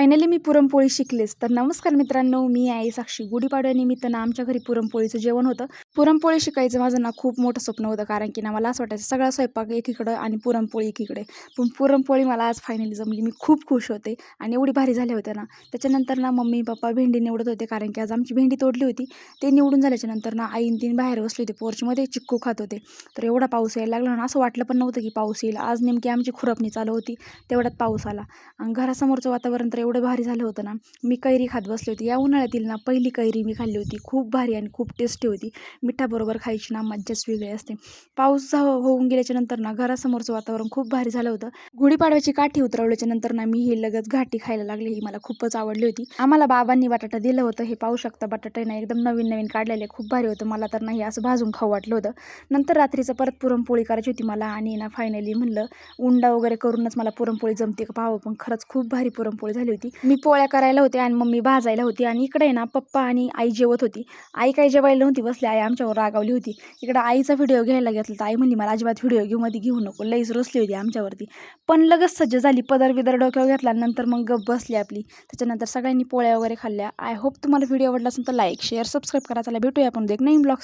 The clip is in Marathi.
फायनली मी पुरणपोळी शिकलेच. तर नमस्कार मित्रांनो, मी आहे साक्षी. गुढीपाडव्यानिमित्त ना आमच्या घरी पुरणपोळीचं जेवण होतं. पुरणपोळी शिकायचं माझं ना खूप मोठं स्वप्न होतं, कारण की ना मला असं वाटायचं सगळा स्वयंपाक एकीकडं आणि पुरणपोळी एकीकडे. पण पुरणपोळी मला आज फायनली जमली. मी खूप खुश होते आणि एवढी भारी झाल्या होत्या ना. त्याच्यानंतर ना मम्मी पप्पा भेंडी निवडत होते, कारण की आज आमची भेंडी तोडली होती. ते निवडून झाल्याच्या नंतर ना आई आणि तीन बाहेर बसले होते पोर्चमध्ये, चिक्कू खात होते. तर एवढा पाऊस यायला लागला ना, असं वाटलं पण नव्हतं की पाऊस येईल. आज नेमकी आमची खुरपणी चालू होती, तेवढ्यात पाऊस आला. आणि घरासमोरचं वातावरण तर एवढं भारी झालं होतं ना, मी कैरी खात बसले होते. या उन्हाळ्यातील ना पहिली कैरी मी खाल्ली होती. खूप भारी आणि खूप टेस्टी होती. मिठाबरोबर खायची ना मज्जाच वेगळी असते. पाऊस होऊन गेल्याच्या नंतर ना घरासमोरचं वातावरण खूप भारी झालं होतं. गुढीपाडव्याची काठी उतरवल्याच्या नंतर ना मी ही लगेच घाटी खायला लागली. ही मला खूपच आवडली होती. आम्हाला बाबांनी बटाटा दिलं होतं. हे पाहू शकता, बटाटे ना एकदम नवीन नवीन काढलेले, खूप भारी होतं. मला तर नाही असं भाजून खाऊ वाटलं होतं. नंतर रात्रीचं परत पुरणपोळी करायची होती मला, आणि ना फायनली म्हणलं उंडा वगैरे करूनच मला पुरणपोळी जमते का पाहावं. पण खरंच खूप भारी पुरणपोळी झाली होती. मी पोळ्या करायला होते आणि मम्मी भाजायला होती, आणि इकडे आहे ना पप्पा आणि आई जेवत होती. आई काही जेवायला नव्हती बसली, आई आमच्यावर रागावली होती. इकडं आईचा व्हिडिओ घ्यायला घेतला तर आई म्हणली मला अजिबात व्हिडिओ मध्ये घेऊ नको, लईच रुसली होती आमच्यावरती. पण लगेच सज्ज झाली, पदर बिदर डोक्यावर घेतला, नंतर मग गप्प बसली आपली. त्याच्यानंतर सगळ्यांनी पोळ्या वगैरे खाल्ल्या. आय होप तुम्हाला व्हिडिओ आवडला असेल तर लाईक शेअर सबस्क्राईब करा. चला भेटूया आपण एक नवीन ब्लॉग.